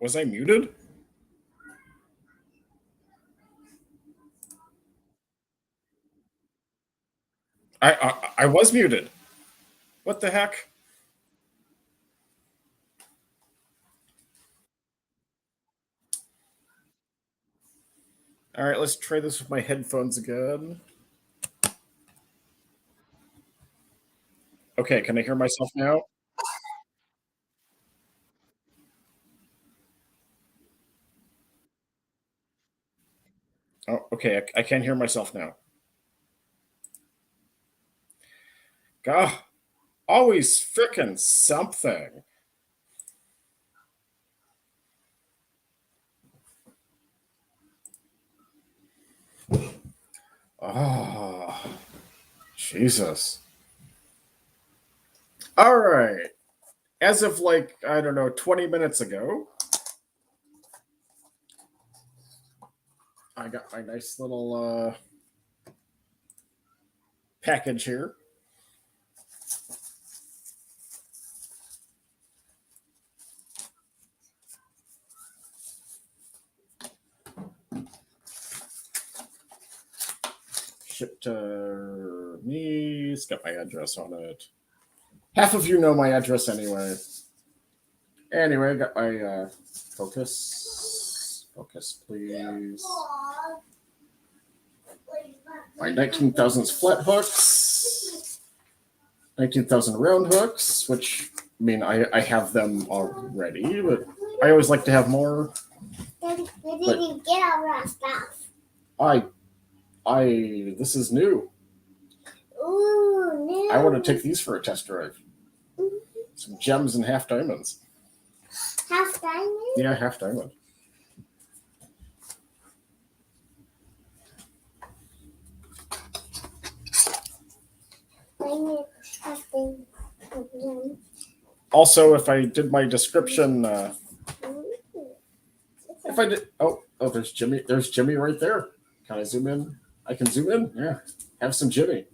Was I muted? I was muted. What the heck? All right, let's try this with my headphones again. Okay, can I hear myself now? Oh, okay, I can't hear myself now. God, always frickin' something. Oh, Jesus. All right. As of like, I don't know, 20 minutes ago, I got my nice little package here. Shipped to me. It's got my address on it. Half of you know my address anyway. Anyway, I got my focus. Focus, please. My 19,000s flat hooks. 19,000 round hooks, which, I mean, I have them already, but I always like to have more. Where did you get all that stuff? I, this is new. Ooh, new. I want to take these for a test drive. Some gems and half diamonds. Half diamond? Yeah, half diamond. Also, if I did my description, if I did, oh, there's Jimmy. There's Jimmy right there. Can I zoom in? I can zoom in. Yeah, have some Jimmy.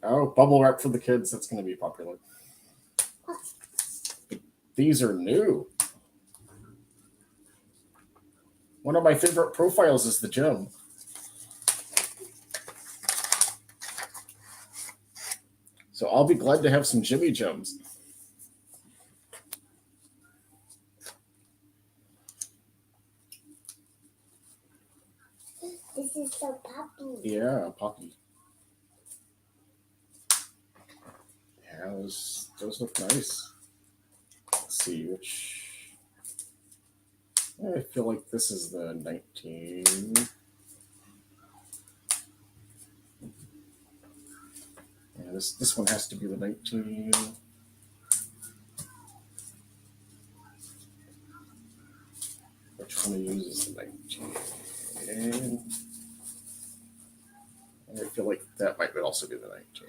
Oh, bubble wrap for the kids. That's going to be popular. These are new. One of my favorite profiles is the gem. So I'll be glad to have some Jimmy gems. This is so poppy. Yeah, poppy. Yeah, those look nice. Let's see which. I feel like this is the 19. Yeah, this one has to be the 19. Which one uses the 19? I feel like that might also be the 19.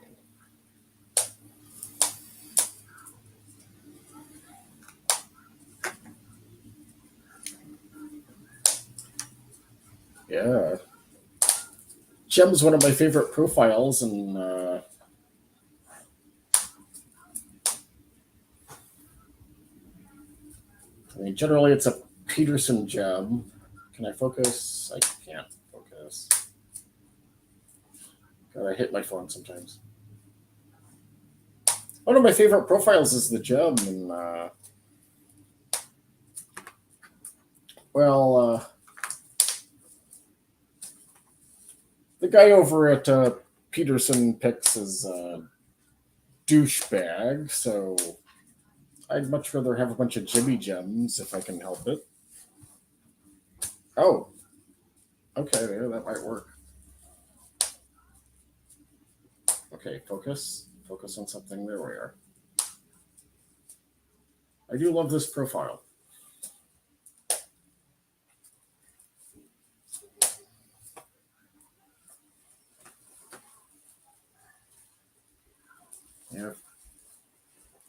Yeah. Gem's one of my favorite profiles, and I mean, generally it's a Peterson gem. Can I focus? I can't focus. God, I hit my phone sometimes. One of my favorite profiles is the gem, and well, the guy over at Peterson picks is douchebag, so I'd much rather have a bunch of Jimmy gems if I can help it. Oh, okay, yeah, that might work. Okay, focus. Focus on something. There we are. I do love this profile. Yeah.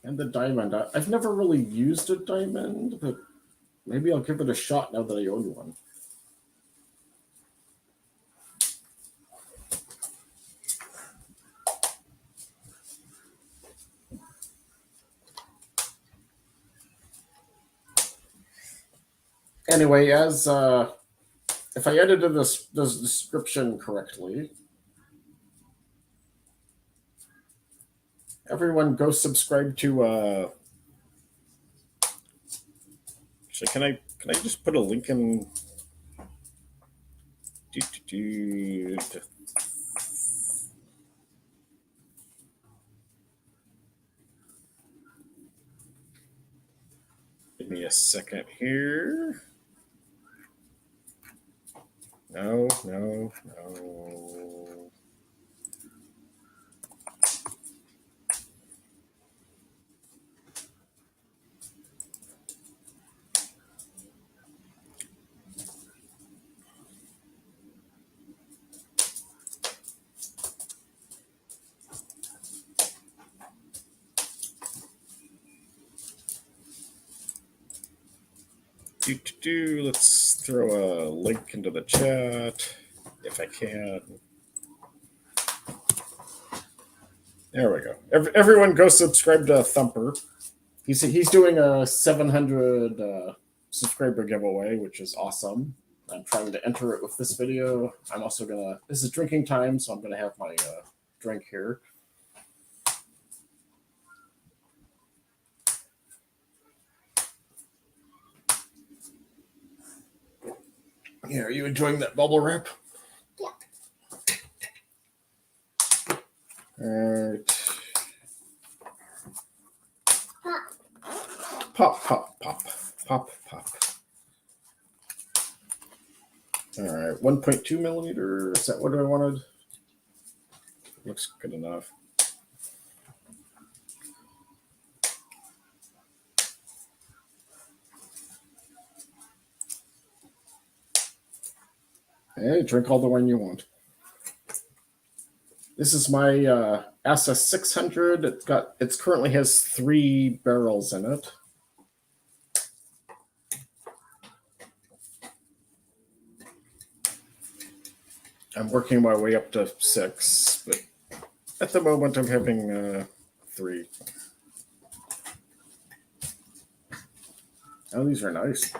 And the diamond. I've never really used a diamond, but maybe I'll give it a shot now that I own one. Anyway, as if I edited this description correctly, everyone go subscribe to. Actually, can I just put a link in? Do. Give me a second here. No. Let's throw a link into the chat if I can. There we go. Everyone go subscribe to Thumper. He's doing a 700 subscriber giveaway, which is awesome. I'm trying to enter it with this video. I'm also gonna. This is drinking time, so I'm gonna have my drink here. Yeah, are you enjoying that bubble wrap? Yeah. All right. Pop. All right, 1.2 millimeter. Is that what I wanted? Looks good enough. Hey, drink all the wine you want. This is my SS 600. It currently has 3 barrels in it. I'm working my way up to 6, but at the moment I'm having 3. Oh, these are nice.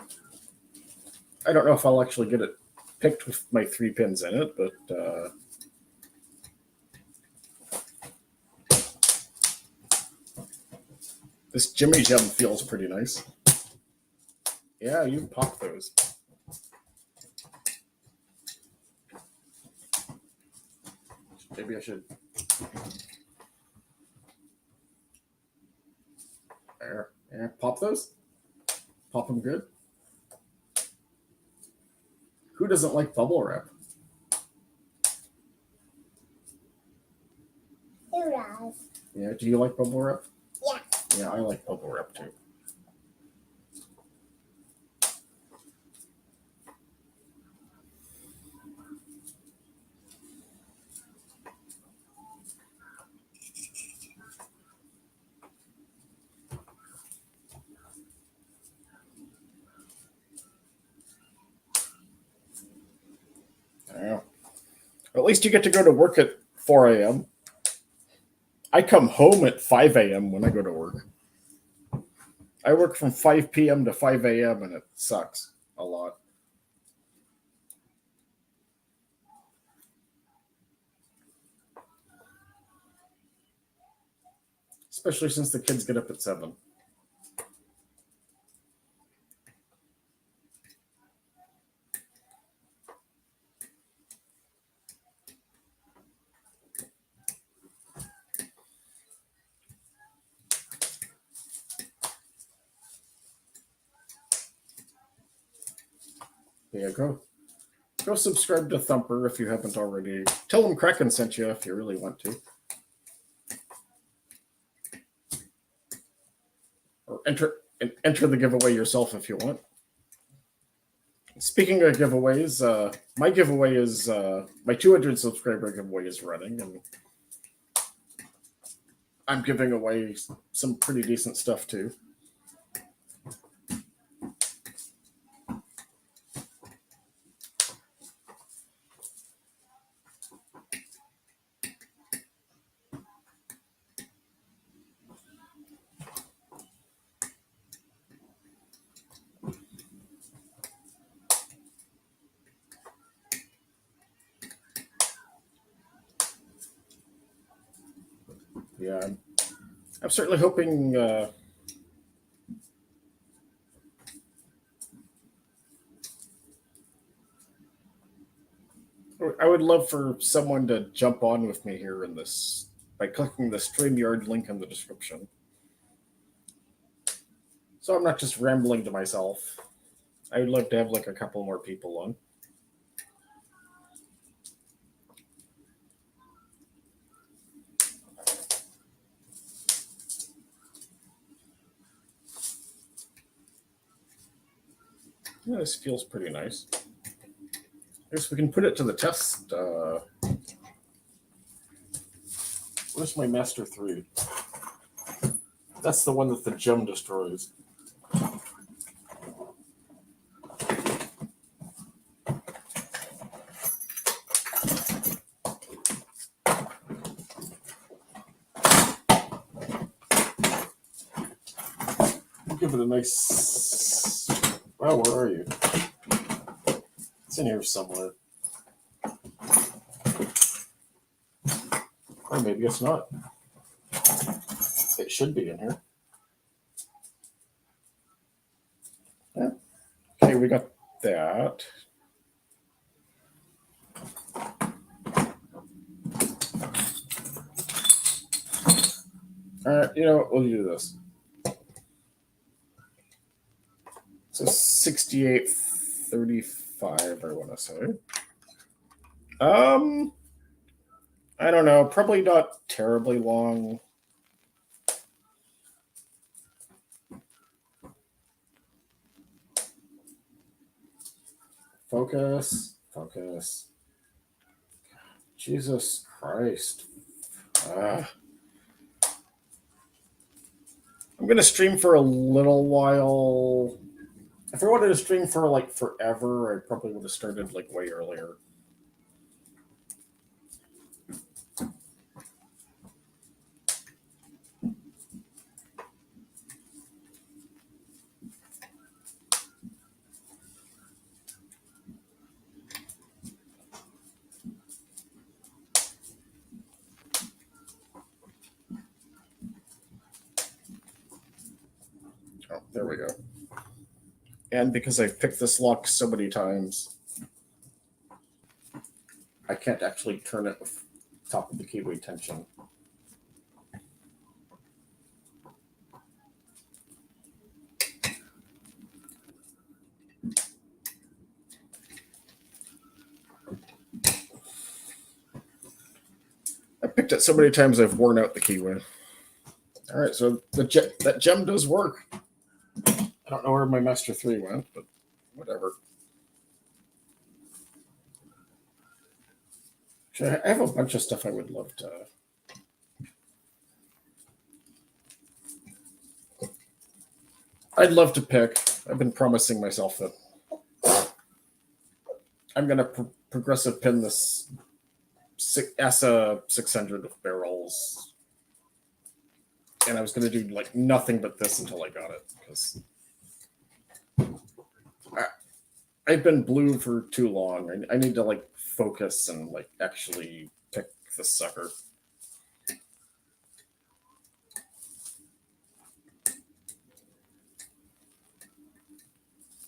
I don't know if I'll actually get it picked with my 3 pins in it, but this Jimmy Gem feels pretty nice. Yeah, you pop those. Maybe I should. There. Yeah, pop those. Pop them good. Who doesn't like bubble wrap? Who does? Yeah, do you like bubble wrap? Yeah. Yeah, I like bubble wrap too. Yeah. At least you get to go to work at 4 a.m. I come home at 5 a.m. when I go to work. I work from 5 p.m. to 5 a.m. and it sucks a lot. Especially since the kids get up at 7. Yeah, go subscribe to Thumper if you haven't already. Tell him Kraken sent you if you really want to. Or enter the giveaway yourself if you want. Speaking of giveaways, my giveaway is my 200 subscriber giveaway is running, and I'm giving away some pretty decent stuff too. Yeah, I'm certainly hoping. I would love for someone to jump on with me here in this by clicking the StreamYard link in the description. So I'm not just rambling to myself. I would love to have like a couple more people on. Yeah, this feels pretty nice. I guess we can put it to the test. Where's my Master 3? That's the one that the gem destroys. Give it a nice. Wow, where are you? It's in here somewhere. Or maybe it's not. It should be in here. Yeah. Okay, we got that. All right, you know what? We'll do this. So 68.35, I want to say. I don't know. Probably not terribly long. Focus. Focus. Jesus Christ. I'm going to stream for a little while. If I wanted to stream for like forever, I probably would have started like way earlier. Oh, there we go. And because I've picked this lock so many times, I can't actually turn it with top of the keyway tension. I picked it so many times I've worn out the keyway. All right, so that gem does work. I don't know where my Master 3 went, but whatever. I have a bunch of stuff I would love to. I'd love to pick. I've been promising myself that I'm going to progressive pin this ESA 600 with barrels. And I was going to do like nothing but this until I got it because I've been blue for too long. I need to like focus and like actually pick the sucker.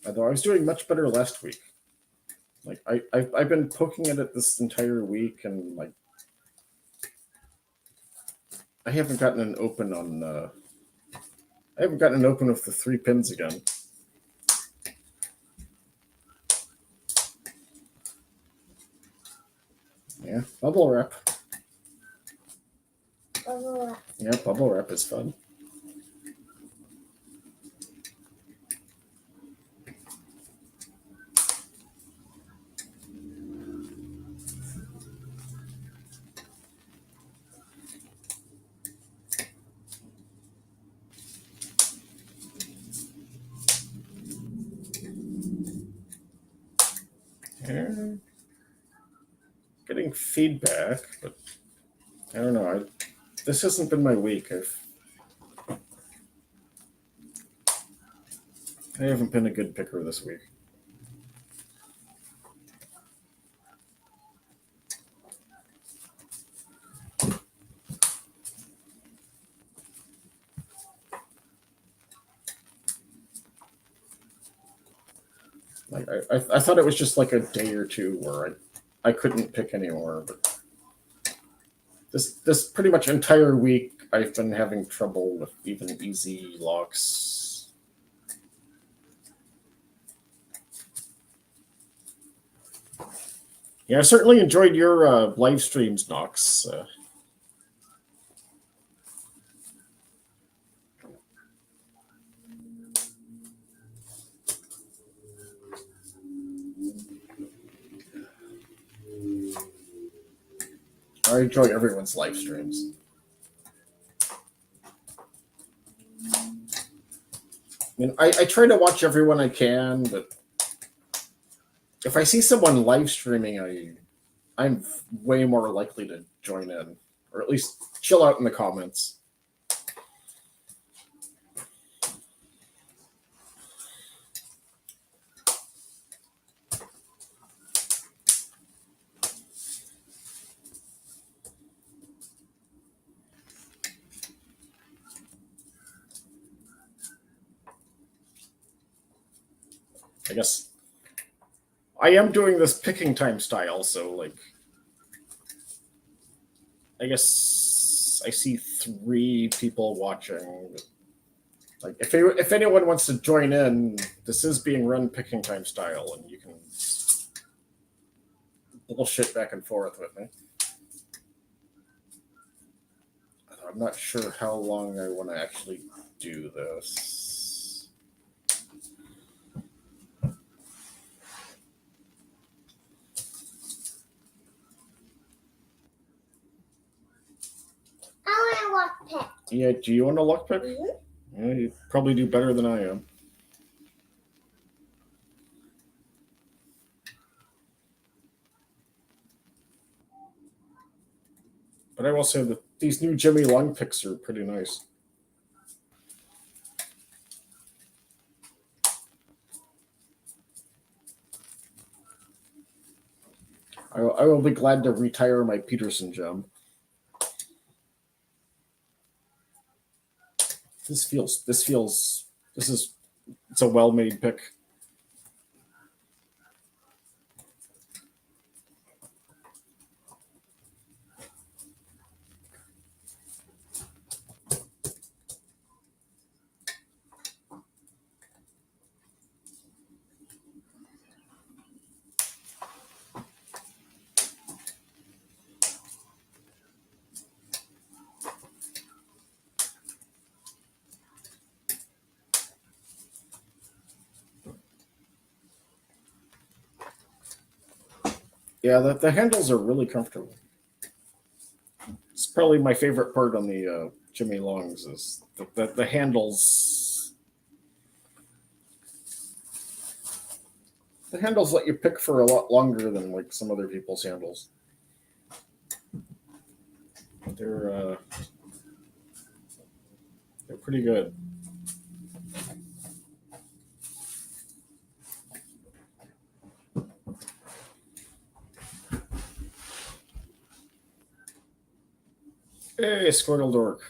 Although I was doing much better last week. Like I've been poking at it this entire week, and like I haven't gotten an open on. I haven't gotten an open with the 3 pins again. Yeah, bubble wrap. Bubble wrap. Yeah, bubble wrap is fun. Yeah. Getting feedback, but I don't know. This hasn't been my week. I haven't been a good picker this week. I thought it was just like a day or two where I couldn't pick anymore, but this pretty much entire week I've been having trouble with even easy locks. Yeah, I certainly enjoyed your live streams, Knox. I enjoy everyone's live streams. I mean, I try to watch everyone I can, but if I see someone live streaming, I'm way more likely to join in, or at least chill out in the comments. I guess I am doing this picking time style, so like I guess I see 3 people watching. Like if anyone wants to join in, this is being run picking time style, and you can bullshit back and forth with me. I'm not sure how long I want to actually do this. I want to walk pet. Yeah, do you want to lock pick? Mm-hmm. Yeah, you probably do better than I am. But I will say that these new Jimmy Long picks are pretty nice. I will be glad to retire my Peterson gem. It's a well made pick. Yeah, the handles are really comfortable. It's probably my favorite part on the Jimmy Longs is the handles. The handles let you pick for a lot longer than like some other people's handles. They're they're pretty good. Hey, Squirtle Dork.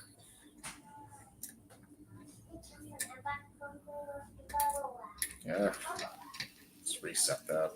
Yeah, let's reset that.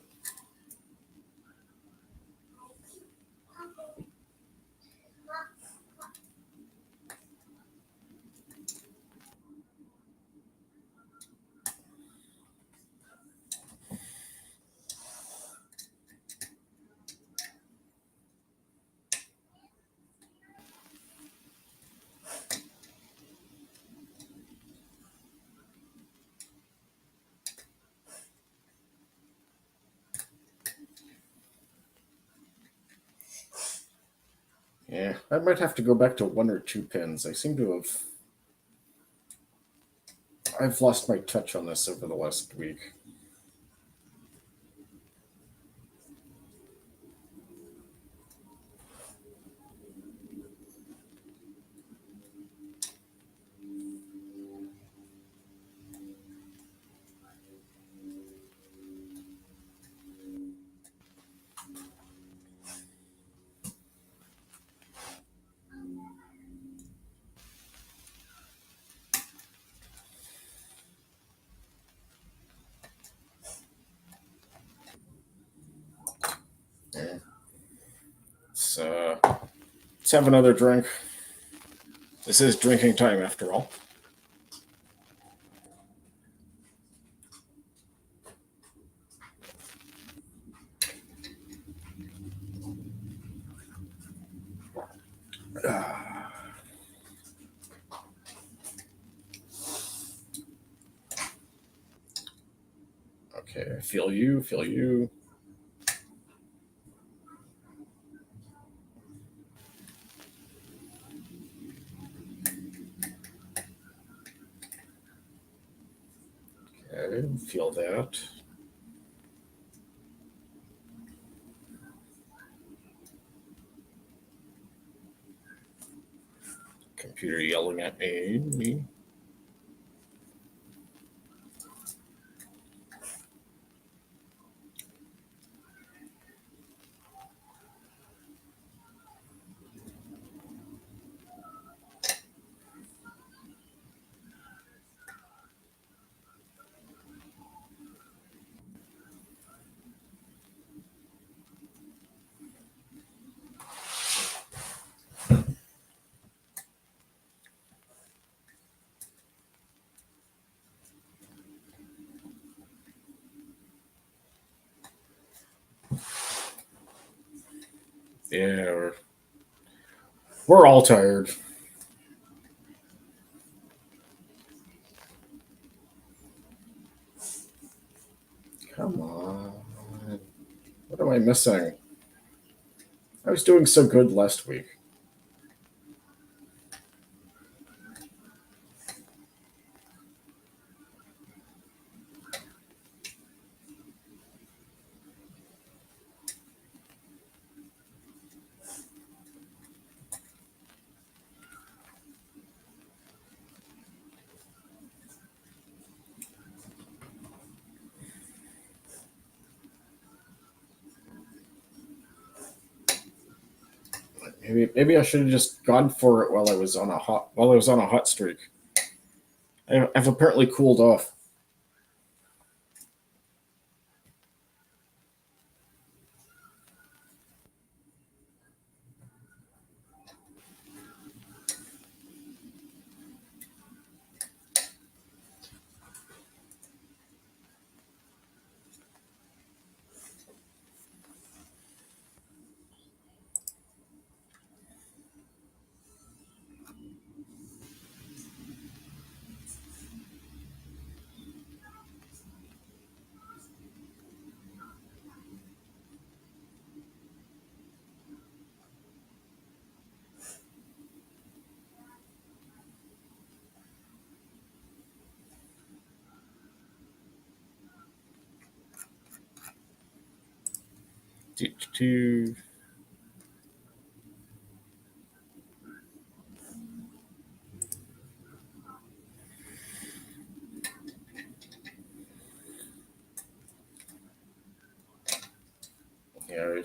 Yeah, I might have to go back to 1 or 2 pins. I've lost my touch on this over the last week. let's have another drink. This is drinking time after all. Okay, feel you, feel you. Okay, feel that. Computer yelling at me. Yeah, we're all tired. Come on. What am I missing? I was doing so good last week. Maybe I should have just gone for it while I was on a hot streak. I've apparently cooled off. Do, do, yeah,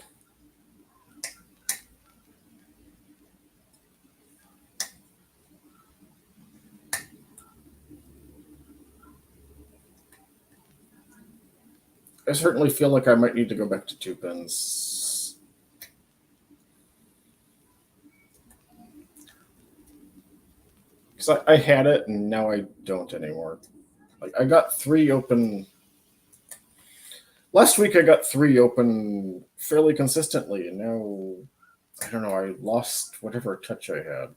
I certainly feel like I might need to go back to 2 pins. Because I had it and now I don't anymore. Like I got 3 open last week. I got 3 open fairly consistently, and now I don't know. I lost whatever touch I had.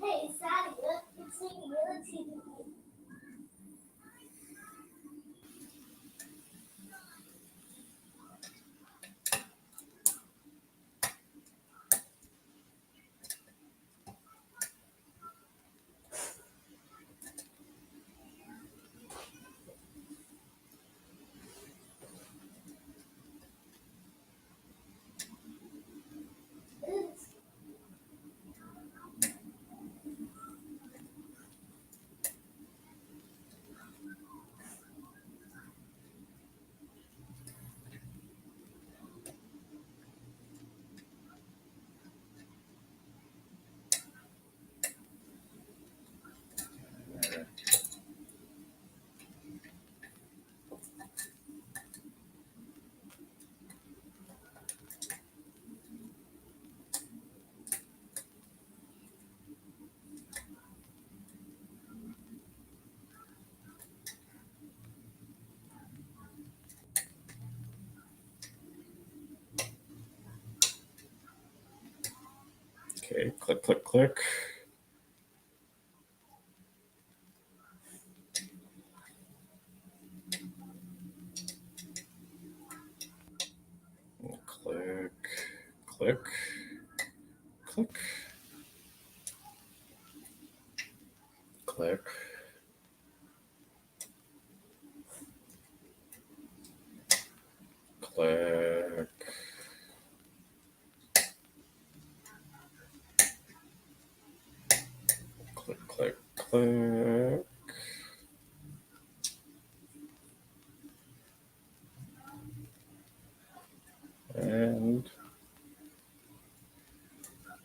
Hey, Sally, look, it's saying relative. Okay, click, click, click. Click, click, click, click. Click. Click, click, click.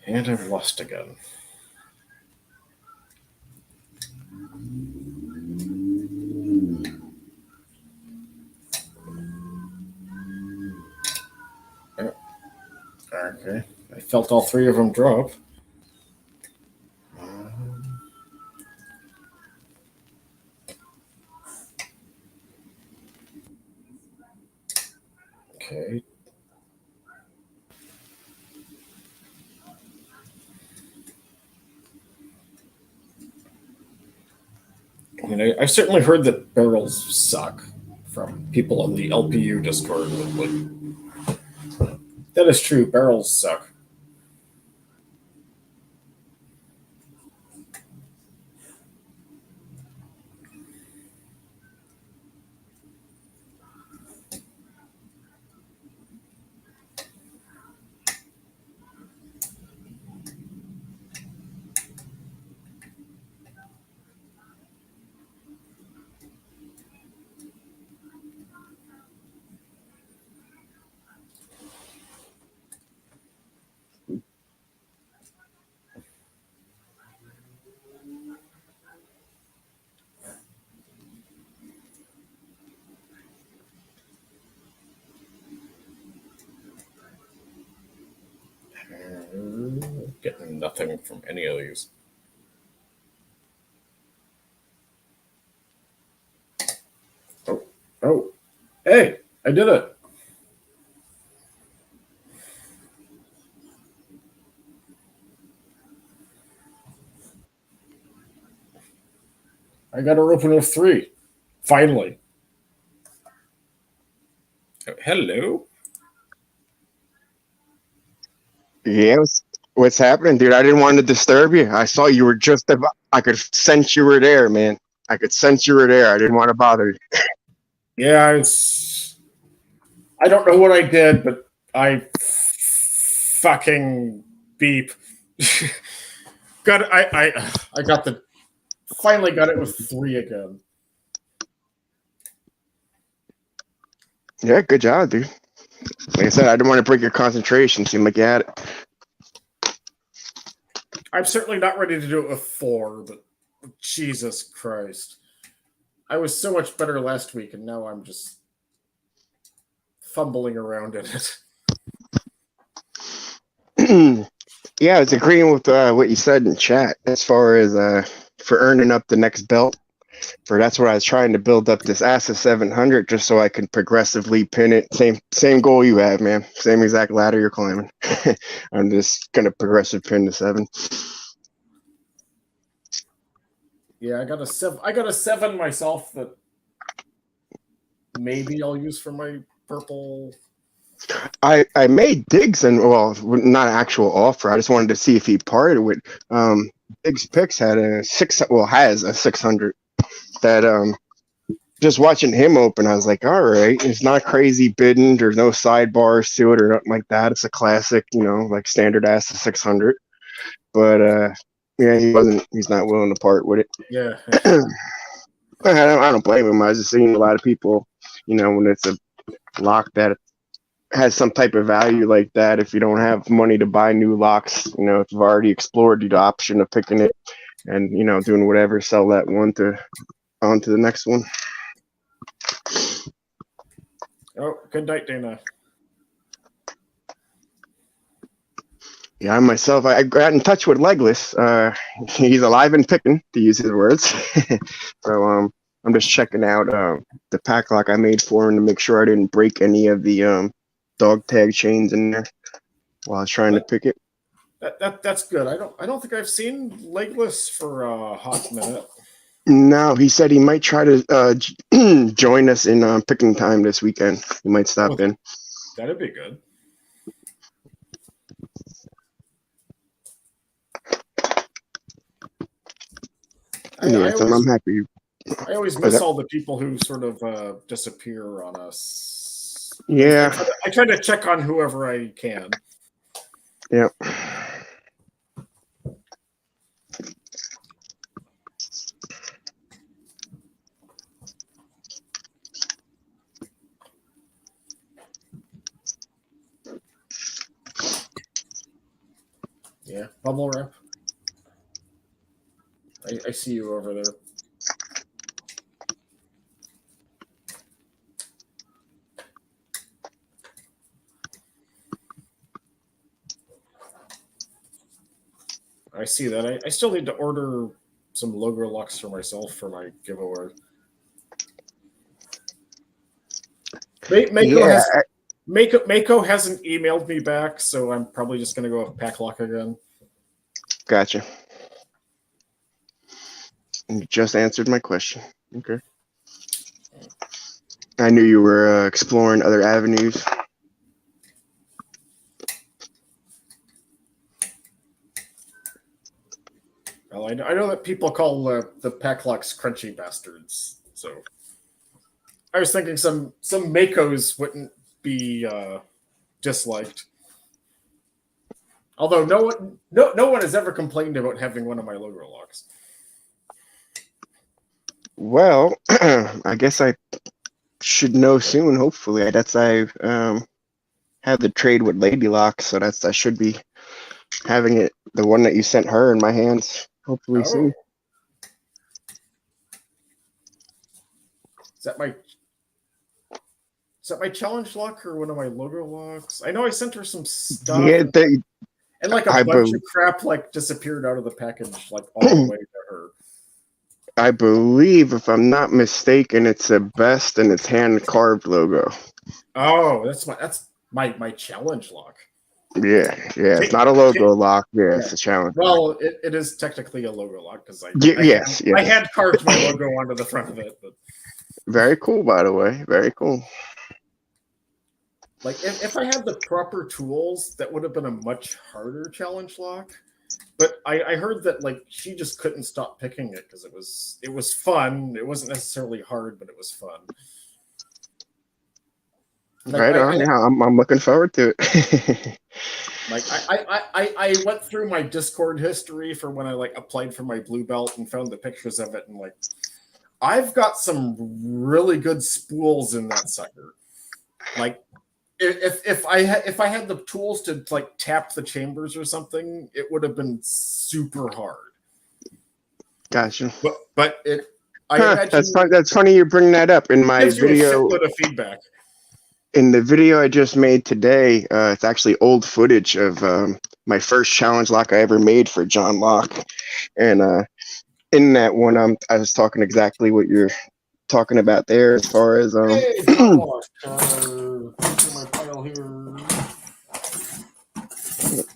And I've lost again. Okay, I felt all three of them drop. Okay. I mean, I certainly heard that barrels suck from people on the LPU Discord. That is true. Barrels suck. Getting nothing from any of these. Oh, hey, I did it. I got a open of 3. Finally. Oh, hello. Yeah, what's happening, dude? I didn't want to disturb you. I saw you were just about, I could sense you were there, man. I could sense you were there. I didn't want to bother you. Yeah, I don't know what I did, but I fucking beep. I got the finally got it with 3 again. Yeah, good job, dude. Like I said, I didn't want to break your concentration. Seemed like you had it. I'm certainly not ready to do it with 4, but Jesus Christ. I was so much better last week, and now I'm just fumbling around in it. Yeah, I was agreeing with what you said in chat as far as for earning up the next belt. For that's what I was trying to build up this ASA 700 just so I can progressively pin it. Same goal you have, man. Same exact ladder you're climbing. I'm just gonna progressive pin to 7. Yeah, I got a 7. I got a 7 myself that maybe I'll use for my purple. I made Diggs and well, not an actual offer. I just wanted to see if he parted with Diggs Picks had a 6 well has a 600 that just watching him open I was like, all right, it's not crazy bidding, there's no sidebars to it or nothing like that. It's a classic, like standard ass 600. But yeah, he's not willing to part with it. Yeah. I don't blame him. I was just seeing a lot of people, when it's a lock that has some type of value like that, if you don't have money to buy new locks, if you've already explored the option of picking it and doing whatever, sell that one to on to the next one. Oh, good night, Dana. Yeah, I myself, I got in touch with Legless. He's alive and picking, to use his words. So I'm just checking out the pack lock I made for him to make sure I didn't break any of the dog tag chains in there while I was trying to pick it. That's good. I don't think I've seen Legless for a hot minute. No, he said he might try to join us in picking time this weekend. He might stop in. That'd be good. I'm happy. I always miss all the people who sort of disappear on us. Yeah. I try to check on whoever I can. Yep. Yeah, bubble wrap. I see you over there. I see that. I still need to order some logo locks for myself for my giveaway. Mako hasn't emailed me back, so I'm probably just going to go with pack lock again. Gotcha. You just answered my question. Okay. I knew you were exploring other avenues. Well, I know that people call the pack locks crunchy bastards, so I was thinking some Makos wouldn't be disliked. Although no one has ever complained about having one of my logo locks. Well, I guess I should know soon. Hopefully, I have the trade with Lady Lock, so I should be having it, the one that you sent her, in my hands hopefully soon. Is that my challenge lock or one of my logo locks? I know I sent her some stuff. Yeah, and like a bunch of crap like disappeared out of the package, like all the way to her. I believe, if I'm not mistaken, it's a Best and it's hand carved logo. Oh, that's my challenge lock. Yeah. It's not a logo lock. Yeah, it's a challenge. Well, it is technically a logo lock because I hand carved my logo onto the front of it. But very cool, by the way. Very cool. Like if I had the proper tools, that would have been a much harder challenge lock. But I heard that like she just couldn't stop picking it because it was fun. It wasn't necessarily hard, but it was fun. Like, right on. Yeah, I'm looking forward to it. Like I went through my Discord history for when I like applied for my blue belt and found the pictures of it, and like I've got some really good spools in that sucker. Like if I had the tools to like tap the chambers or something, it would have been super hard. Gotcha. But I imagine that's funny you bring that up in my video. Of feedback. In the video I just made today, it's actually old footage of my first challenge lock I ever made for John Locke, and in that one, I was talking exactly what you're talking about there, as far as Hey, John Locke, my file here.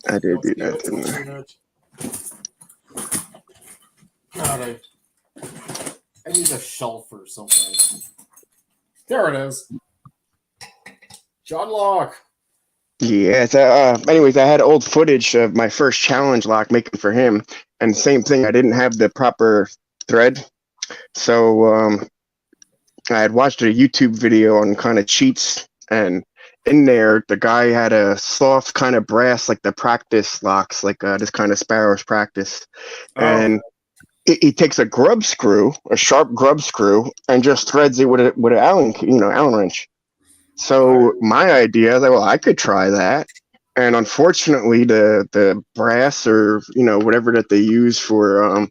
I did do that, didn't I? God, I need a shelf or something. There it is. John Locke. Yeah. Anyways, I had old footage of my first challenge lock making for him, and same thing. I didn't have the proper thread, so I had watched a YouTube video on kind of cheats, and in there, the guy had a soft kind of brass, like the practice locks, like this kind of Sparrow's practice, and he takes a grub screw, a sharp grub screw, and just threads it with an Allen wrench. So my idea is, well, I could try that, and unfortunately, the brass or whatever that they use for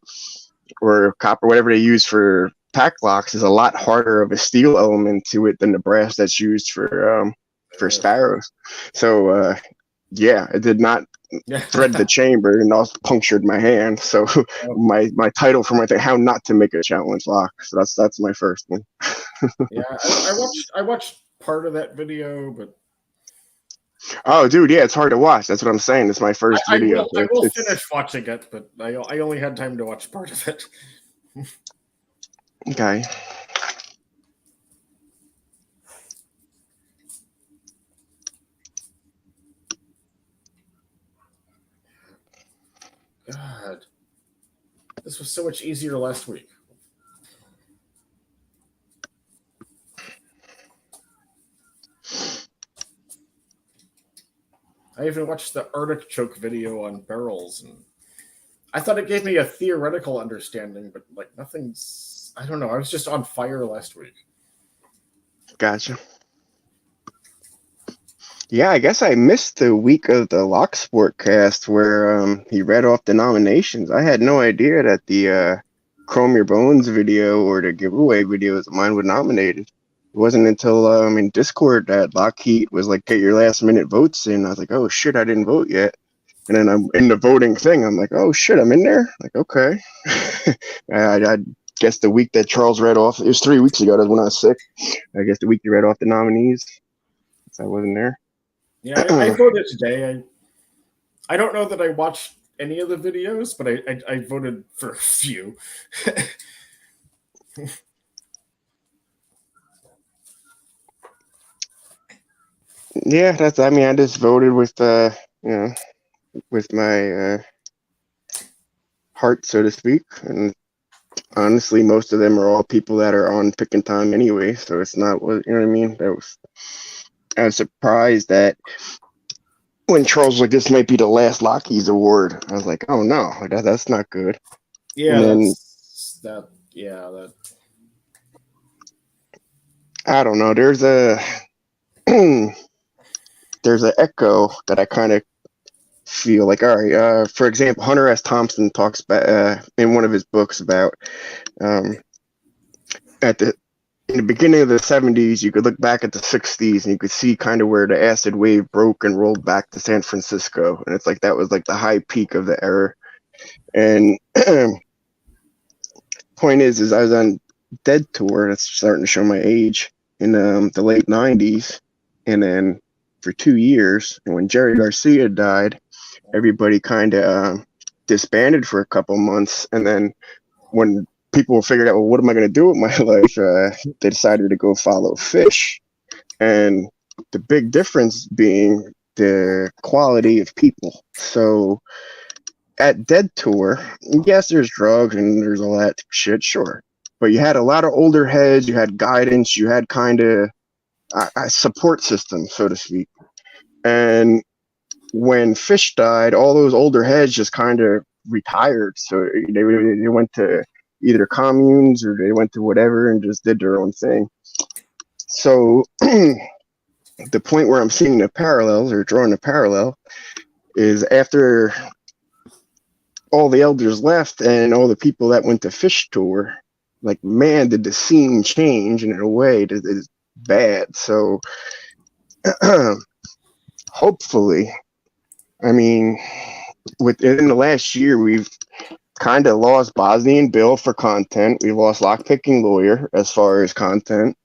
or copper, whatever they use for pack locks, is a lot harder of a steel element to it than the brass that's used for Sparrows. So it did not thread the chamber, and also punctured my hand. So my title for my thing, how not to make a challenge lock. So that's my first one. Yeah, I watched part of that video, but Oh, dude, yeah, it's hard to watch. That's what I'm saying. It's my first I video. will So I will it's finish watching it, but I only had time to watch part of it. okay. God, this was so much easier last week. I even watched the artichoke video on barrels, and I thought it gave me a theoretical understanding, but like nothing's. I don't know. I was just on fire last week. Gotcha. Yeah, I guess I missed the week of the Lock Sport cast where he read off the nominations. I had no idea that the Chrome Your Bones video or the giveaway videos of mine were nominated. It wasn't until in Discord that Lockheed was like, get your last minute votes in. I was like, oh shit, I didn't vote yet. And then I'm in the voting thing. I'm like, oh shit, I'm in there. Like, okay. I guess the week that Charles read off, it was 3 weeks ago. That's when I was sick. I guess the week he read off the nominees, so I wasn't there. Yeah, I voted today. I don't know that I watched any of the videos, but I voted for a few. Yeah, that's. I mean, I just voted with you know, with my heart, so to speak. And honestly, most of them are all people that are on picking time anyway. So it's not what you know what I mean. I was surprised that when Charles was like, this might be the last Lockheed's award. I was like, oh no, that's not good. Yeah, And then that's that. Yeah, that. I don't know. There's a there's an echo that I kind of feel like. All right, for example, Hunter S. Thompson talks about in one of his books about um, at the in the beginning of the 70s, you could look back at the 60s and you could see kind of where the acid wave broke and rolled back to San Francisco. And it's like that was like the high peak of the era. And point is I was on Dead Tour. That's starting to show my age in the late 90s. And then for 2 years, and when Jerry Garcia died, everybody kind of disbanded for a couple months. And then when people figured out, well, what am I going to do with my life? They decided to go follow Fish. And the big difference being the quality of people. So at Dead Tour, yes, there's drugs and there's all that shit, sure. But you had a lot of older heads, you had guidance, you had kind of a support system, so to speak. And when Fish died, all those older heads just kind of retired. So they went to either communes or they went to whatever and just did their own thing. So the point where I'm seeing the parallels or drawing a parallel is after all the elders left and all the people that went to Fish Tour, like, man, did the scene change in a way that is bad. So hopefully, I mean, within the last year, we've kind of lost Bosnian Bill for content. We lost Lockpicking Lawyer as far as content.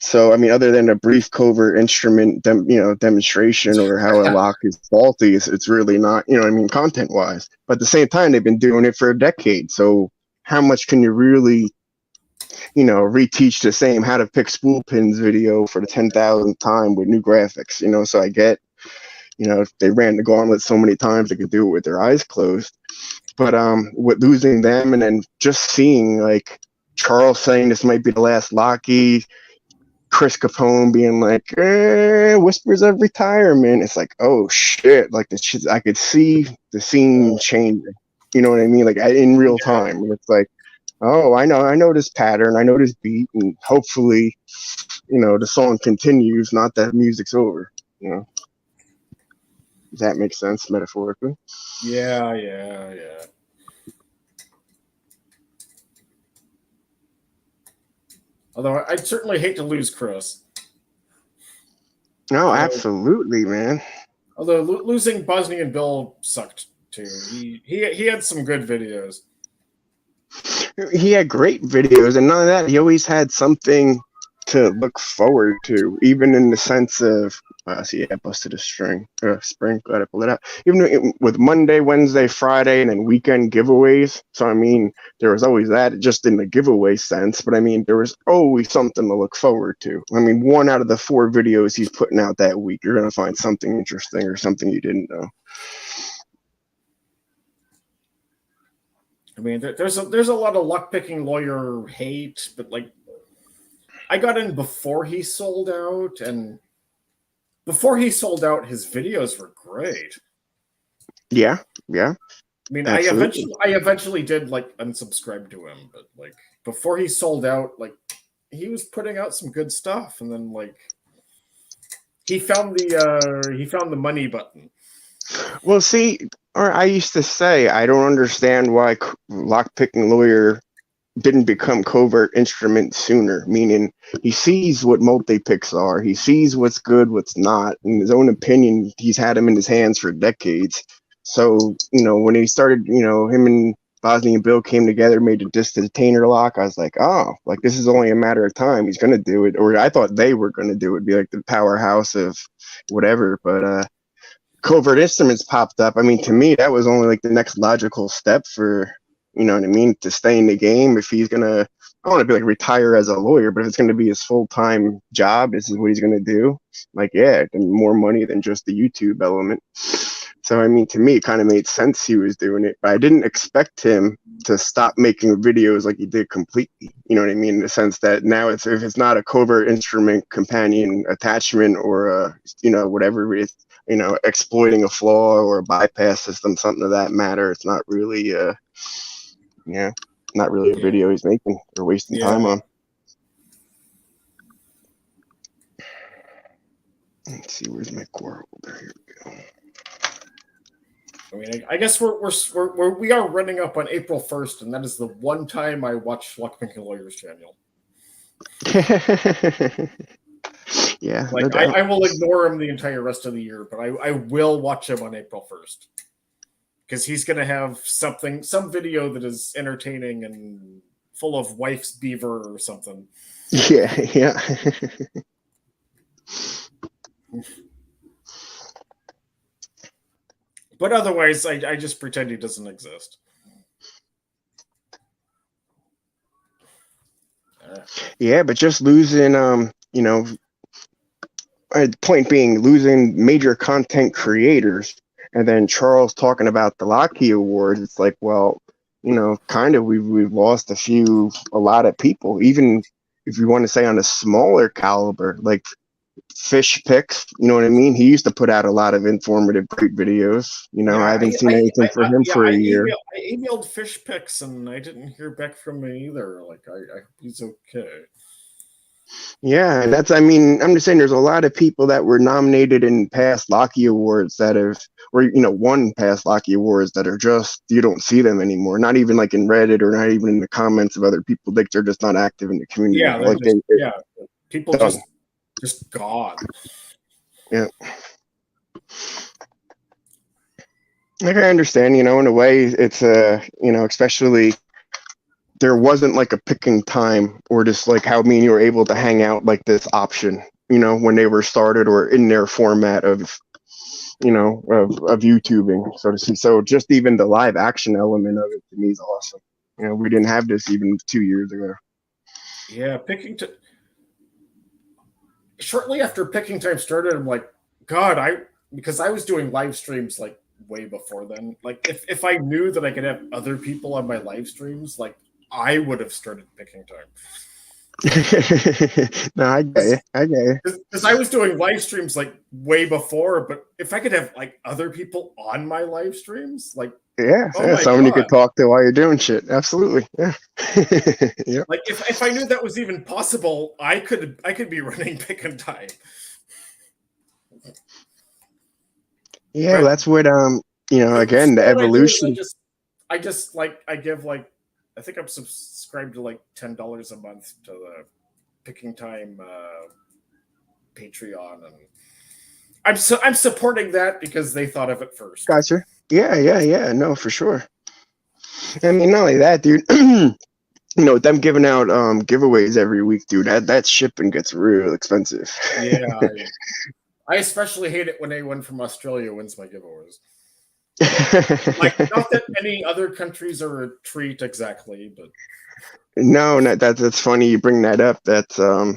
So, I mean, other than a brief covert instrument, demonstration or how a lock is faulty, it's really not, I mean, content-wise. But at the same time, they've been doing it for a decade. So how much can you really, reteach the same how to pick spool pins video for the 10,000th time with new graphics, So I get, if they ran the gauntlet so many times, they could do it with their eyes closed. But with losing them and then just seeing, like, Charles saying this might be the last Lockheed, Chris Capone being like, whispers of retirement. It's like, oh shit! Like the shit, I could see the scene changing. You know what I mean? Like in real time. And it's like, oh, I know this pattern, I know this beat, and hopefully, the song continues, not that music's over. Does that make sense metaphorically? Yeah. Although I'd certainly hate to lose Chris. No, absolutely, man. Although losing Bosnian Bill sucked too. He had some good videos. He had great videos, and none of that. He always had something to look forward to, even in the sense of So yeah, I busted a spring. Glad I pulled it out. Even with Monday, Wednesday, Friday, and then weekend giveaways. So I mean, there was always that, just in the giveaway sense. But I mean, there was always something to look forward to. I mean, 1 out of the 4 videos he's putting out that week, you're gonna find something interesting or something you didn't know. I mean, there's a lot of luck picking lawyer hate, but like, I got in before he sold out, and before he sold out, his videos were great. Yeah. I mean, Absolutely. I eventually did like unsubscribe to him, but like before he sold out, like he was putting out some good stuff, and then like he found the money button. Well, see, or I used to say I don't understand why lockpicking lawyer didn't become covert instrument sooner. Meaning, he sees what multi-picks are, he sees what's good, what's not. In his own opinion, he's had them in his hands for decades. So when he started, him and Bosnia and Bill came together, made a detainer lock. I was like, oh, like this is only a matter of time. He's gonna do it, or I thought they were gonna do it, be like the powerhouse of whatever. But covert instruments popped up. I mean, to me, that was only like the next logical step for, you know what I mean, to stay in the game. If he's gonna, I want to be like retire as a lawyer, but if it's gonna be his full-time job, this is what he's gonna do. Like, yeah, more money than just the YouTube element. So I mean, to me, it kind of made sense he was doing it, but I didn't expect him to stop making videos like he did completely. You know what I mean? In the sense that now if it's not a covert instrument companion attachment or whatever it is, exploiting a flaw or a bypass system, something of that matter, it's not really not really a video he's making or wasting time on. Let's see, where's my core holder? Here we go. I mean, I guess we are running up on April 1st, and that is the one time I watch Lockpicking Lawyer's channel. Yeah, like no I will ignore him the entire rest of the year, but I will watch him on April 1st because he's going to have some video that is entertaining and full of wife's beaver or something. Yeah. But otherwise, I just pretend he doesn't exist. Yeah, but just losing, point being losing major content creators, and then Charles talking about the Lockheed Awards. It's like, well, kind of we've lost a lot of people, even if you want to say on a smaller caliber, like Fish Picks, you know what I mean? He used to put out a lot of informative, great videos. I haven't seen anything for him for a year. I emailed Fish Picks and I didn't hear back from him either. Like, I he's okay. Yeah, and I'm just saying there's a lot of people that were nominated in past Lockheed Awards won past Lockheed Awards that are just, you don't see them anymore. Not even like in Reddit or not even in the comments of other people. Like they're just not active in the community. Yeah, people just gone. Yeah. Like I understand, in a way it's especially there wasn't like a picking time or just like how me and you were able to hang out like this option, when they were started or in their format of YouTubing, so to speak. So just even the live action element of it to me is awesome. We didn't have this even 2 years ago. Yeah, shortly after picking time started, I'm like, God, because I was doing live streams like way before then. Like if I knew that I could have other people on my live streams, like I would have started picking time. No, I get you. Because I was doing live streams like way before, but if I could have like other people on my live streams, like someone you could talk to while you're doing shit. Absolutely, yeah. Yep. Like if I knew that was even possible, I could be running picking time. Yeah, that's what again, the evolution. I think I'm subscribed to like $10 a month to the Picking Time Patreon, and I'm supporting that because they thought of it first. Gotcha. Yeah. No, for sure. I mean, not only that, dude. Them giving out giveaways every week, dude. That shipping gets real expensive. Yeah. I especially hate it when anyone from Australia wins my giveaways. Like, not that any other countries are a treat exactly, but No, that's funny you bring that up. That's I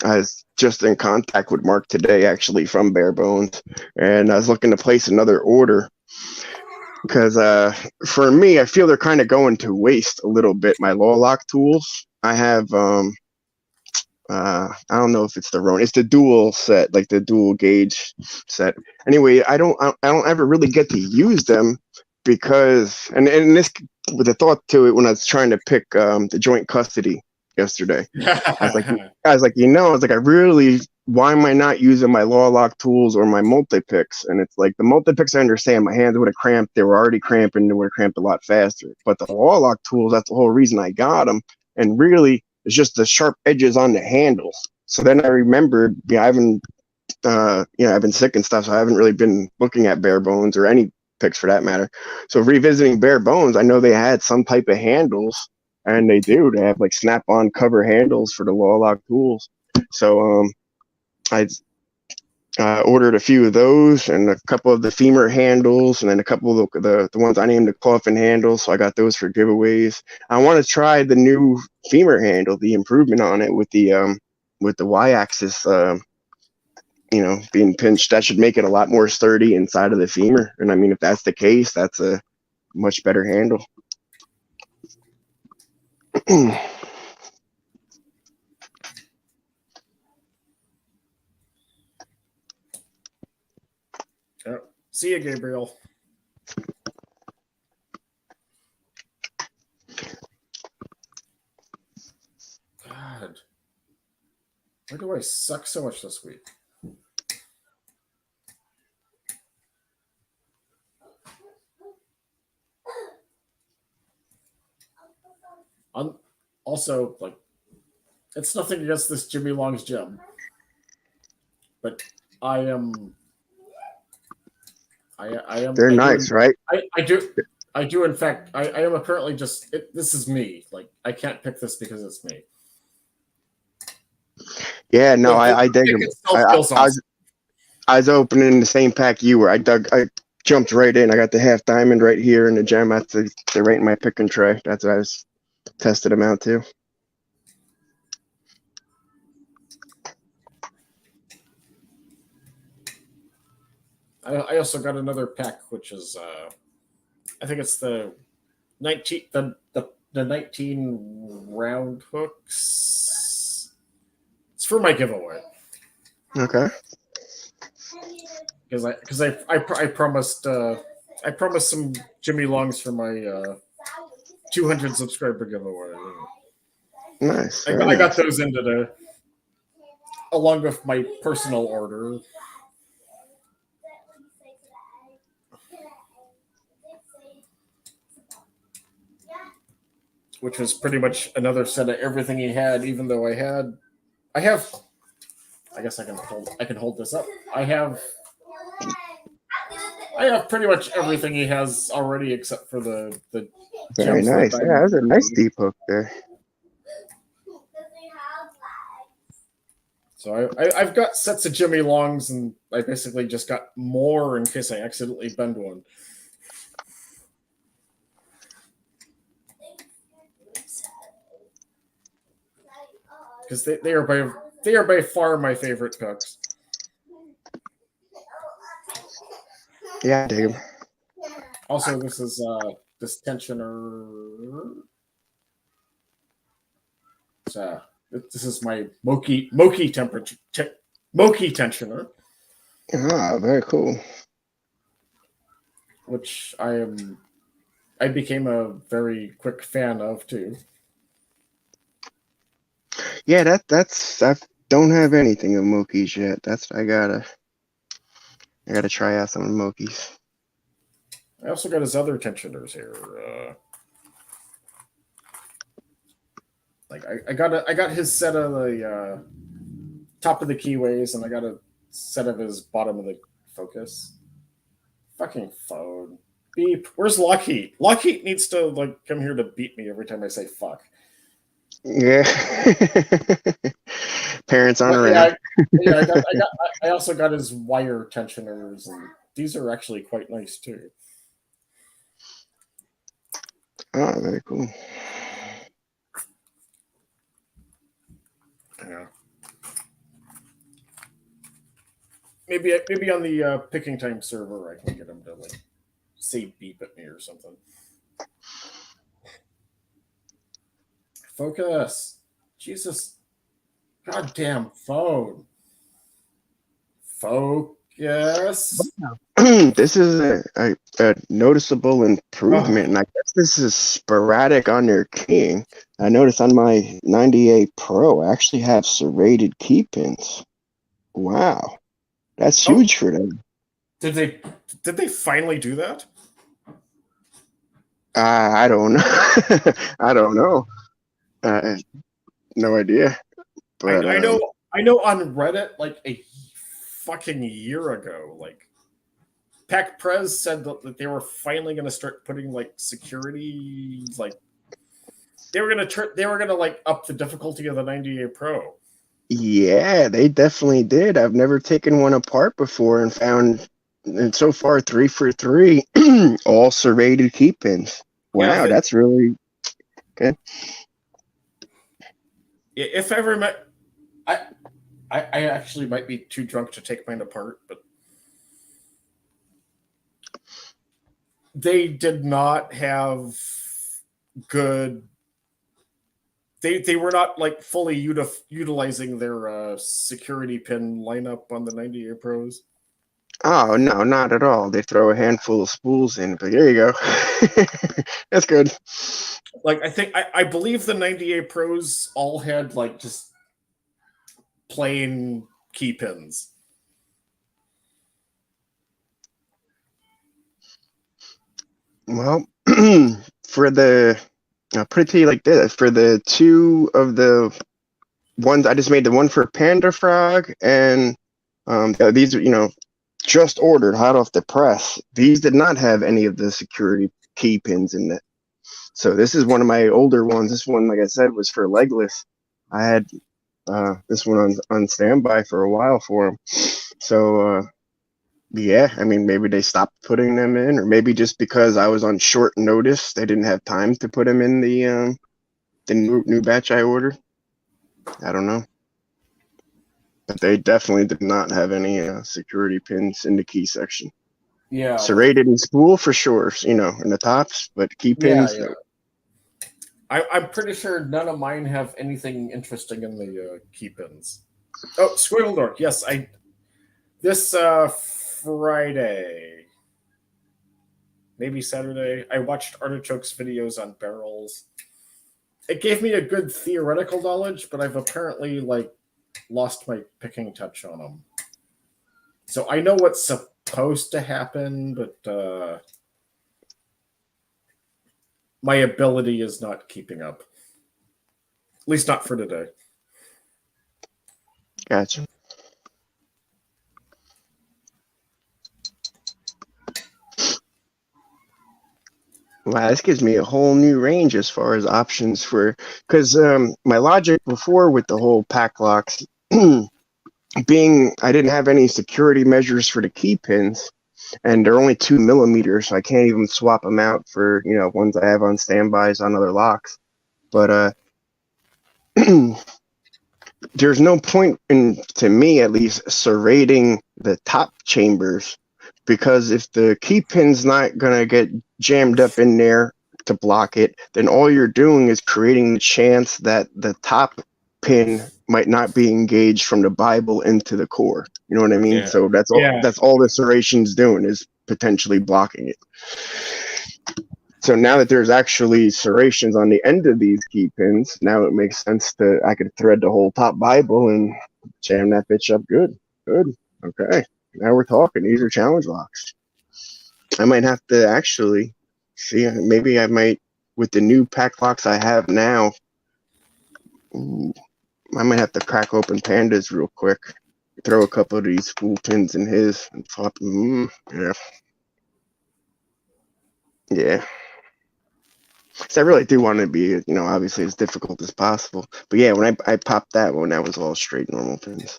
was just in contact with Mark today, actually from Bare Bones, and I was looking to place another order because for me, I feel they're kind of going to waste a little bit. My law lock tools, I have I don't know if it's the Ronin. It's the dual set, like the dual gauge set. Anyway, I don't ever really get to use them because and this with the thought to it when I was trying to pick the joint custody yesterday. I was like, I really, why am I not using my law lock tools or my multi picks? And it's like the multi picks, I understand. My hands would have cramped. They were already cramping. They would have cramped a lot faster. But the law lock tools, that's the whole reason I got them. And really, it's just the sharp edges on the handles. So then I remembered, I've been sick and stuff, so I haven't really been looking at Bare Bones or any picks for that matter. So revisiting Bare Bones, I know they had some type of handles, and they do. They have like snap-on cover handles for the law lock tools. So I ordered a few of those and a couple of the femur handles, and then a couple of the ones I named the coffin handles. So I got those for giveaways. I want to try the new femur handle, the improvement on it with the y-axis, being pinched. That should make it a lot more sturdy inside of the femur. And I mean, if that's the case, that's a much better handle. See you, Gabriel. God, why do I suck so much this week? Also, like, it's nothing against this Jimmy Long's gym, but I am. They're nice, right? I do. In fact, I am apparently just. This is me. Like, I can't pick this because it's me. Yeah, no, I dig them. I was opening the same pack you were. I jumped right in. I got the half diamond right here in the gem. They're right in my pick and tray. That's what I was tested them out too. I also got another pack, which is I think it's the 19 round hooks. It's for my giveaway. Okay. Because I promised some Jimmy Longs for my 200 subscriber giveaway. Nice. I got those in today, along with my personal order. Which was pretty much another set of everything he had, even though I have I guess I can hold this up. I have pretty much everything he has already except for the very nice. Yeah, that was a nice deep hook there. So I've got sets of Jimmy Longs, and I basically just got more in case I accidentally bend one. Because they are by far my favorite picks. Yeah, I dig them. Also, this is this tensioner. This is my Moki tensioner. Ah, very cool. Which I became a very quick fan of too. Yeah, I don't have anything of Moki's yet. I gotta try out some of Moki's. I also got his other tensioners here. I got his set of the top of the keyways, and I got a set of his bottom of the focus. Fucking phone. Beep. Where's Lockheed? Lockheed needs to come here to beat me every time I say fuck. Yeah. parents aren't But around. I also got his wire tensioners, and these are actually quite nice too. Oh, very cool. Yeah. Maybe on the picking time server, I can get him to like say beep at me or something. Focus, Jesus, goddamn phone. Focus. This is a noticeable improvement, Oh, and I guess this is sporadic on your king. I noticed on my 98 Pro, I actually have serrated key pins. Wow, that's oh, huge for them. did they finally do that? I don't know. I don't know. Uh, no idea. But I know on Reddit like a fucking year ago, like Pac Prez said that they were finally going to start putting like security, like they were going to like up the difficulty of the 98 Pro. yeah, they definitely did. I've never taken one apart before and found, and so far 3 for 3, all serrated key pins. Yeah, Wow, that's really good. if ever met, I I actually might be too drunk to take mine apart, but they did not have good. They were not like fully utilizing their security pin lineup on the 98 Pros. Oh no, not at all. They throw a handful of spools in, but there you go. That's good. Like I believe the 98 Pros all had like just plain key pins. Well, for the I'll put it to you like this: for the two of the ones I just made, the one for Panda Frog and these are just ordered hot off the press. These did not have any of the security key pins in it. So this is one of my older ones. This one, like I said, was for legless. I had this one on standby for a while for them. So yeah, I mean, maybe they stopped putting them in, or maybe just because I was on short notice, they didn't have time to put them in the new batch I ordered. I don't know, but they definitely did not have any security pins in the key section. Yeah, Serrated and spool for sure, in the tops, but key pins. yeah. I'm pretty sure none of mine have anything interesting in the key pins. Oh, Squiggle Dork. Yes, I this Friday, maybe Saturday, I watched Artichoke's videos on barrels. It gave me a good theoretical knowledge, but I've apparently like lost my picking touch on them. So I know what's supposed to happen, but my ability is not keeping up. At least not for today. Gotcha. Wow, this gives me a whole new range as far as options because my logic before with the whole pack locks being I didn't have any security measures for the key pins, and they're only 2 millimeters, so I can't even swap them out for ones I have on standbys on other locks. But there's no point to me at least, serrating the top chambers, because if the key pin's not gonna get jammed up in there to block it, then all you're doing is creating the chance that the top pin might not be engaged from the Bible into the core. You know what I mean? Yeah. So that's all. Yeah. That's all the serration's doing, is potentially blocking it. So now that there's actually serrations on the end of these key pins, now it makes sense I could thread the whole top Bible and jam that bitch up good. Good. Okay. Now we're talking. These are challenge locks. I might have to actually see, maybe I might, with the new pack locks I have now, I might have to crack open Pandas real quick, throw a couple of these spool pins in his and swap them. Yeah. Yeah. So I really do want to be, obviously as difficult as possible. But yeah, when I popped that one, that was all straight normal pins.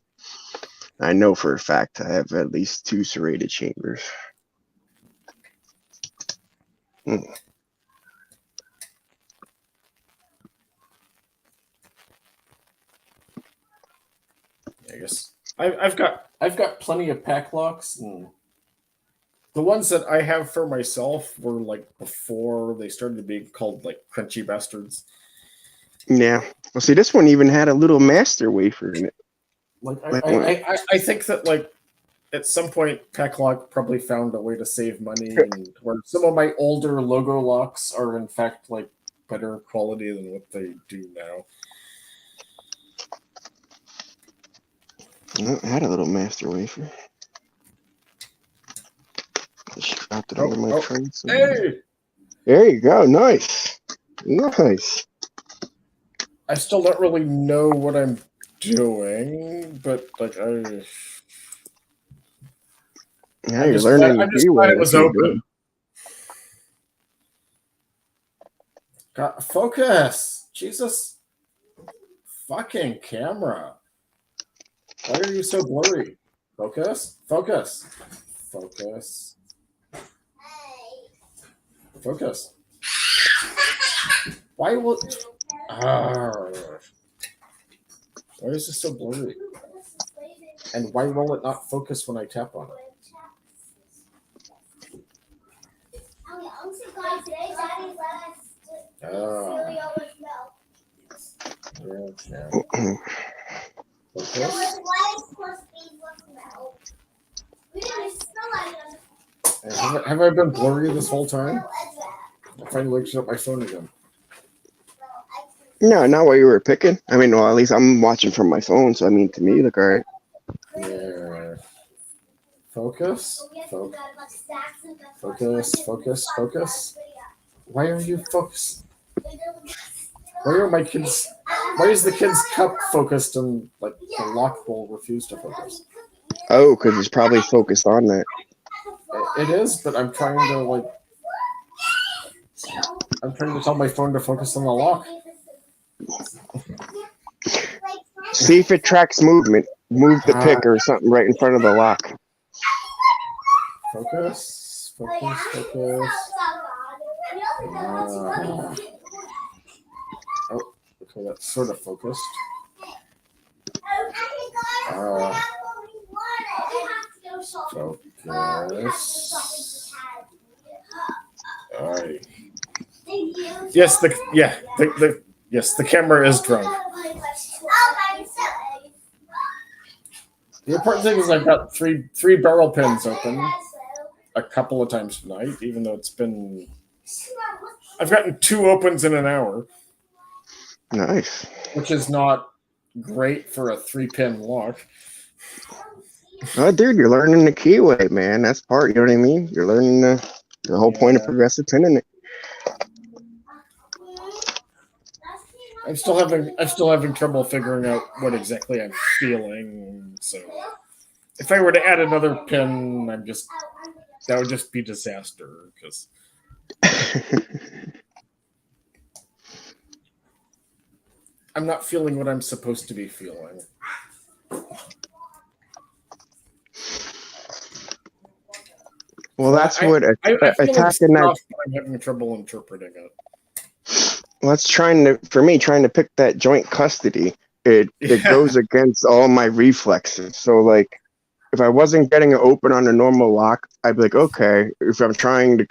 I know for a fact I have at least 2 serrated chambers. Hmm. I guess I've got plenty of pack locks, and the ones that I have for myself were like before they started being called like crunchy bastards. Yeah. Well, see, this one even had a little master wafer in it. Like Like, I think that like at some point Packlock probably found a way to save money, and where some of my older logo locks are in fact like better quality than what they do now. I had a little master wafer. Just dropped it under my tray. Hey! There you go. Nice. Nice. I still don't really know what I'm doing, but like Yeah, you're learning I'm just glad it was open. God, focus! Jesus fucking camera. Why are you so blurry? Focus? Focus. Focus. Focus. Why will why is this so blurry? And why will it not focus when I tap on it? Okay. Focus. Have I been blurry this whole time? I finally looked up my phone again. No, not what you were picking. I mean, well, at least I'm watching from my phone, so I mean, to me, look all right. Yeah. Focus. Focus. Focus. Focus. Why are you focused? Why are my kids? Why is the kid's cup focused and like the lock will refuse to focus? Oh, because it's probably focused on that. It is, but I'm trying to tell my phone to focus on the lock. See if it tracks movement. Move the pick or something right in front of the lock. Focus. Focus. Focus. Oh, okay, that's sort of focused. Focus. Alright. Yes, the camera is drunk. The important thing is I've got three barrel pins open a couple of times tonight, even though I've gotten 2 opens in an hour. Nice. Which is not great for a 3-pin lock. Oh, dude, you're learning the keyway, man. That's part, you know what I mean? You're learning the whole point of progressive pinning it. I'm still having trouble figuring out what exactly I'm feeling. So if I were to add another pin, that would just be disaster because I'm not feeling what I'm supposed to be feeling. Well, that's what attacking that. I'm having trouble interpreting it. Well, that's trying to pick that joint custody. It goes against all my reflexes. So like, if I wasn't getting it open on a normal lock, I'd be like, okay. If I'm trying to,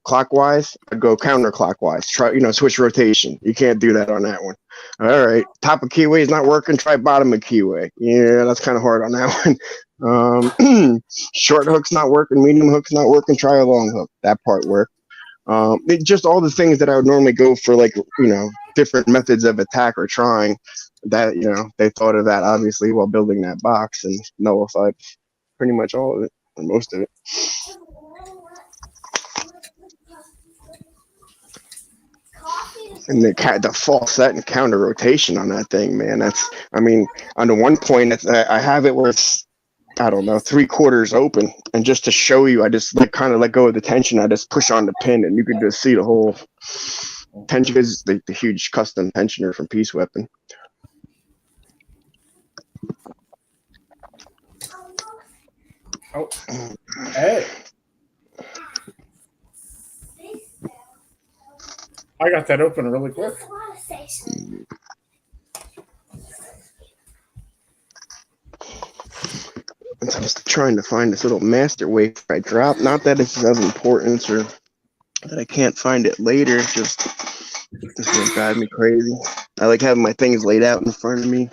clockwise, I'd go counterclockwise. Try, switch rotation. You can't do that on that one. All right, top of keyway is not working. Try bottom of keyway. Yeah, that's kind of hard on that one. Short hook's not working. Medium hook's not working. Try a long hook. That part worked. Just all the things that I would normally go for, like, different methods of attack or trying. That they thought of that obviously while building that box and nullified pretty much all of it or most of it. And the false set and counter rotation on that thing, man. On the one point, I have it where it's, I don't know, 3/4 open, and just to show you, I just kind of let go of the tension. I just push on the pin, and you can just see the whole tension is the huge custom tensioner from Peace Weapon. Oh, hey. I got that open really quick. And so I was trying to find this little master wafer I dropped. Not that it's of importance or that I can't find it later. Just this will drive me crazy. I like having my things laid out in front of me.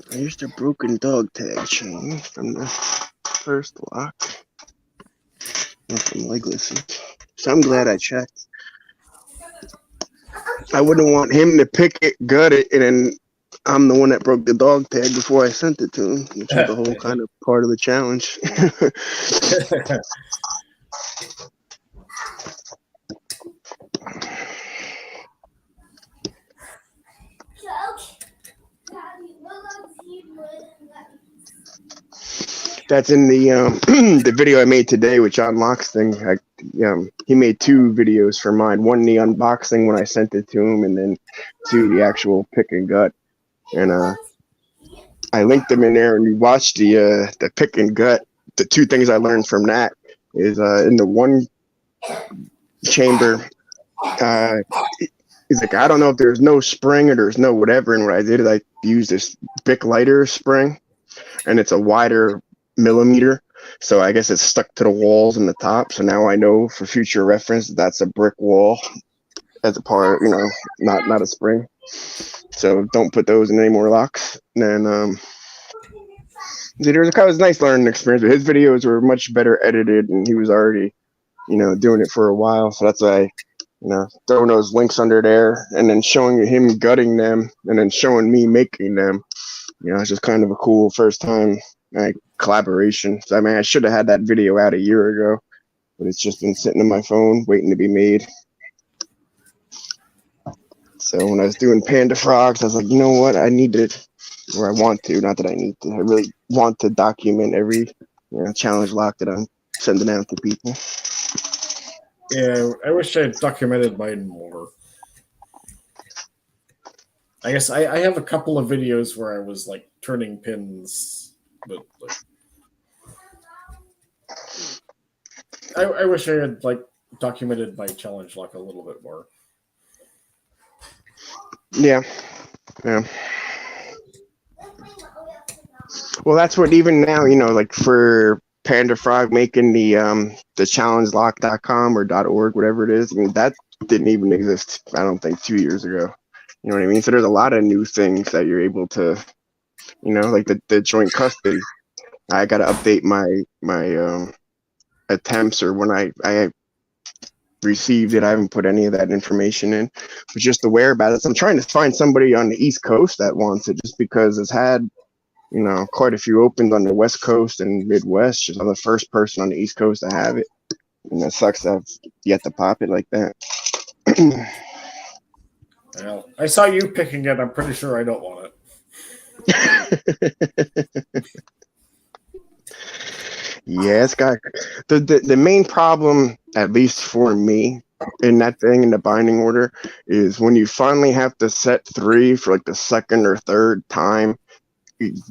Here's the broken dog tag chain from the first lock. And from Legacy. So I'm glad I checked. I wouldn't want him to pick it, gut it, and then I'm the one that broke the dog tag before I sent it to him, which is the whole kind of part of the challenge. That's in the the video I made today with John Locke's thing. He made 2 videos for mine. One, the unboxing when I sent it to him, and then 2, the actual pick and gut. And I linked them in there, and you watched the pick and gut. The 2 things I learned from that is in the one chamber, he's like, I don't know if there's no spring or there's no whatever. And what I did is I used this Bic lighter spring, and it's a wider millimeter. So I guess it's stuck to the walls and the top. So now I know for future reference that's a brick wall as a part, not a spring. So don't put those in any more locks. And then it was a nice learning experience. But his videos were much better edited, and he was already, doing it for a while. So that's why, throwing those links under there and then showing him gutting them and then showing me making them. It's just kind of a cool first time collaboration. So, I should have had that video out a year ago, but it's just been sitting on my phone waiting to be made. So when I was doing Panda Frogs, I was like, you know what? I want to, not that I need to. I really want to document every challenge lock that I'm sending out to people. Yeah, I wish I had documented mine more. I guess I have a couple of videos where I was like turning pins, but I wish I had like documented my challenge lock a little bit more. Yeah. Well, that's what even now, like for Panda Frog making the challengelock.com or .org, whatever it is. That didn't even exist, I don't think, 2 years ago. You know what I mean? So there's a lot of new things that you're able to, like the joint custody. I got to update my attempts, or when I received it, I haven't put any of that information in. But just aware about it. So I'm trying to find somebody on the East Coast that wants it, just because it's had, quite a few opens on the West Coast and Midwest. Just I'm the first person on the East Coast to have it. And that sucks that I've yet to pop it like that. Well, I saw you picking it. I'm pretty sure I don't want it. Yeah, it's got the main problem, at least for me, in that thing in the binding order, is when you finally have to set 3 for like the second or third time,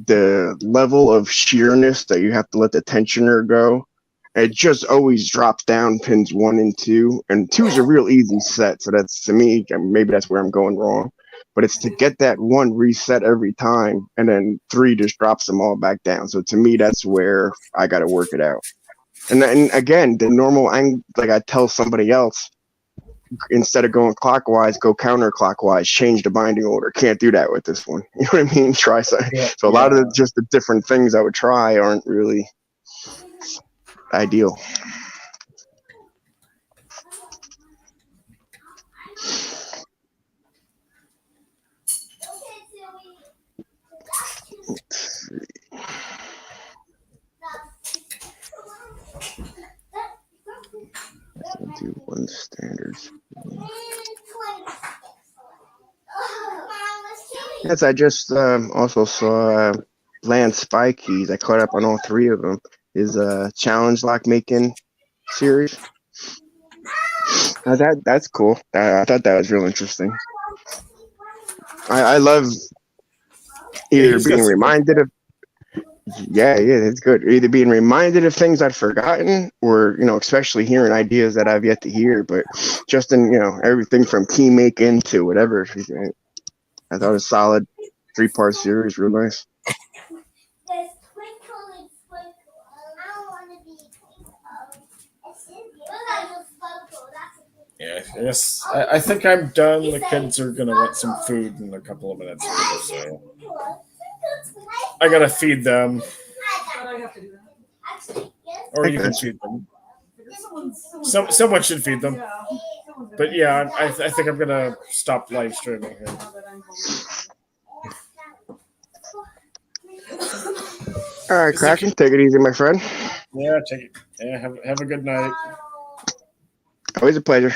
the level of sheerness that you have to let the tensioner go, it just always drops down pins 1 and 2, and 2 is a real easy set. So that's, to me, maybe that's where I'm going wrong. But it's to get that 1 reset every time, and then 3 just drops them all back down. So to me, that's where I got to work it out. And then again, the normal, like I tell somebody else, instead of going clockwise, go counterclockwise, change the binding order. Can't do that with this one. You know what I mean? Try so. Yeah, so a lot of just the different things I would try aren't really ideal. Let's see. I'll do 1 standard. Yes, I just also saw land spy keys. I caught up on all three of them. His challenge lock making series. That's cool. I thought that was real interesting. I love Yeah, either he's got being some good reminded stuff. of yeah, it's good. Either being reminded of things I'd forgotten, or especially hearing ideas that I've yet to hear. But just in everything from key making to whatever. I thought it was a solid 3-part series, real nice. There's twinkle and sprinkle. I don't want to be twinkle. It's sprinkle. Yeah, yes. I think I'm done. The kids are gonna want some food in a couple of minutes, so I gotta feed them, But I have to do that. Actually, yes. or I you can guess. feed them. Someone Someone should feed them. Yeah. Someone's But gonna- yeah, I think I'm gonna stop live streaming here. Now that I'm home. All right, Is the Kraken, kid- take it easy, my friend. Yeah, take it. Yeah, have a good night. Always a pleasure.